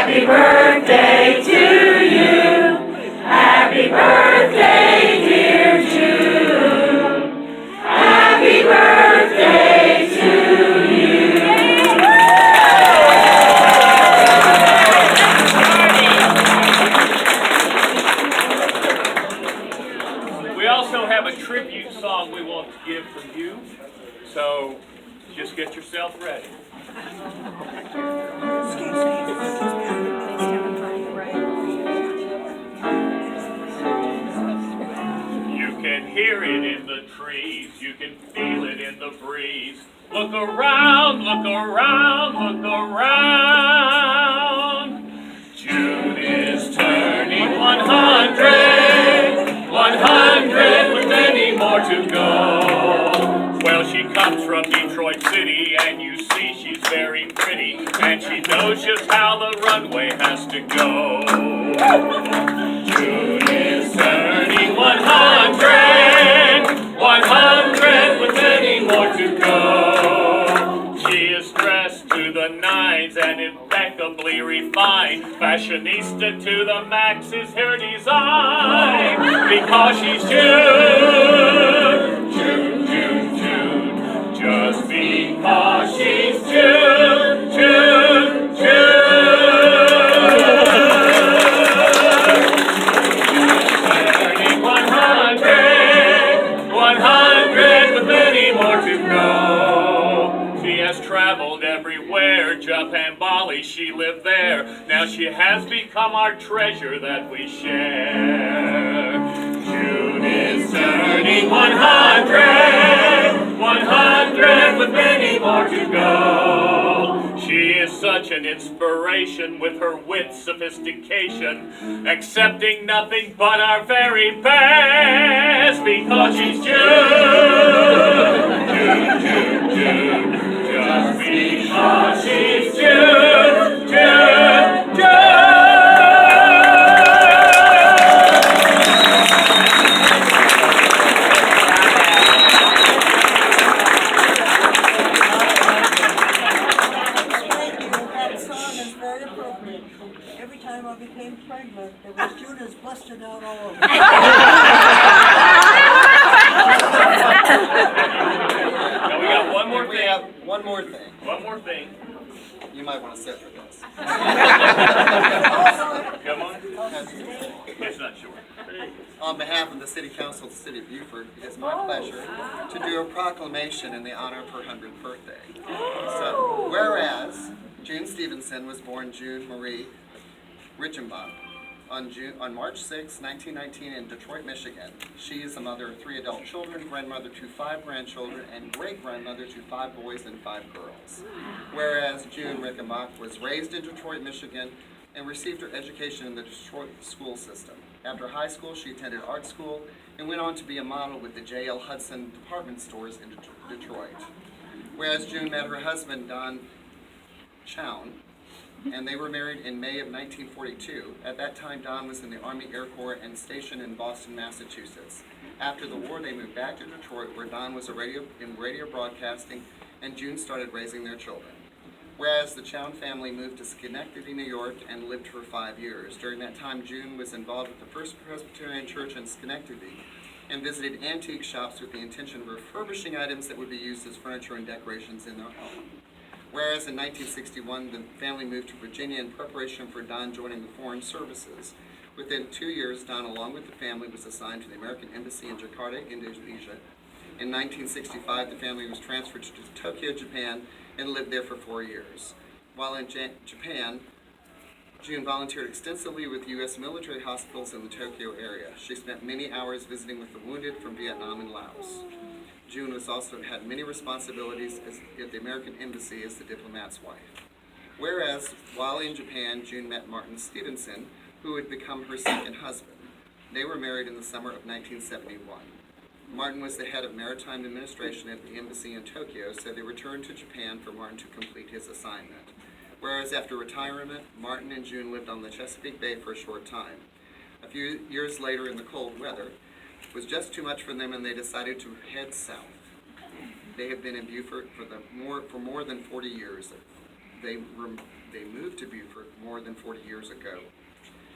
Happy birthday to you. Happy birthday, dear June. Happy birthday to you. We also have a tribute song we want to give from you, so just get yourself ready. You can hear it in the trees, you can feel it in the breeze. Look around, look around, look around. June is turning 100, 100 with many more to go. Well, she comes from Detroit City, and you see she's very pretty, and she knows just how the runway has to go. June is turning 100, 100 with many more to go. She is dressed to the nines and impeccably refined. Fashionista to the max is her design, because she's June, June, June, June. Just because she's June, June, June. Turning 100, 100 with many more to go. She has traveled everywhere, Japan, Bali, she lived there. Now she has become our treasure that we share. June is turning 100, 100 with many more to go. She is such an inspiration with her wit, sophistication, accepting nothing but our very best, because she's June, June, June, June. Just because she's June, June, June. Every time I became pregnant, there was Judas busted out all over. Now we got one more We thing. have one more thing. One more thing. You might want to sit for this. Come on. It's not short. On behalf of the City Council of the City of Beaufort, it is my pleasure to do a proclamation in the honor of her 100th birthday. So, whereas June Stevenson was born June Marie Richenbach on March 6, 1919 in Detroit, Michigan. She is a mother of 3 adult children, grandmother to 5 grandchildren, and great-grandmother to 5 boys and 5 girls. Whereas June Richenbach was raised in Detroit, Michigan, and received her education in the Detroit school system. After high school, she attended art school and went on to be a model with the J.L. Hudson department stores in Detroit. Whereas June met her husband, Don Chown, and they were married in May of 1942. At that time, Don was in the Army Air Corps and stationed in Boston, Massachusetts. After the war, they moved back to Detroit, where Don was in radio broadcasting, and June started raising their children. Whereas the Chown family moved to Schenectady, New York, and lived for 5 years. During that time, June was involved with the First Presbyterian Church in Schenectady and visited antique shops with the intention of refurbishing items that would be used as furniture and decorations in their home. Whereas in 1961, the family moved to Virginia in preparation for Don joining the Foreign Services. Within 2 years, Don, along with the family, was assigned to the American Embassy in Jakarta, Indonesia. In 1965, the family was transferred to Tokyo, Japan, and lived there for 4 years. While in Japan, June volunteered extensively with U.S. military hospitals in the Tokyo area. She spent many hours visiting with the wounded from Vietnam and Laos. June has also had many responsibilities at the American Embassy as the diplomat's wife. Whereas, while in Japan, June met Martin Stevenson, who would become her second husband. They were married in the summer of 1971. Martin was the head of maritime administration at the embassy in Tokyo, so they returned to Japan for Martin to complete his assignment. Whereas after retirement, Martin and June lived on the Chesapeake Bay for a short time. A few years later, in the cold weather, it was just too much for them, and they decided to head south. They have been in Beaufort for more than 40 years. They they moved to Beaufort more than 40 years ago.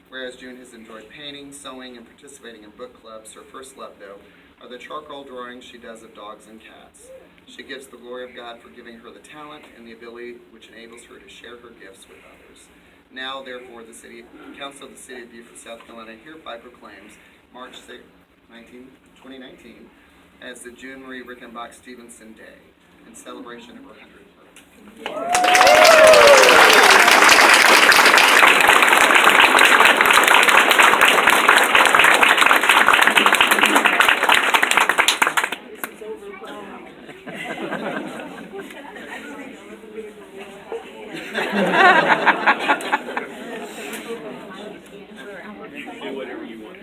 Whereas June has enjoyed painting, sewing, and participating in book clubs, her first love, though, are the charcoal drawings she does of dogs and cats. She gives the glory of God for giving her the talent and the ability which enables her to share her gifts with others. Now, therefore, the City Council of the City of Beaufort, South Carolina hereby proclaims March 6, 2019 as the June Marie Rickenbach Stevenson Day in celebration of her 100th birthday. You can do whatever you want.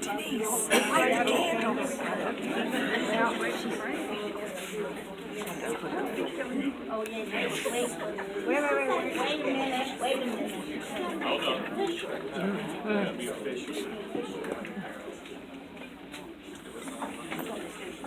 Denise, light the candles. Oh, yeah, wait a minute. Hold on. That'll be official.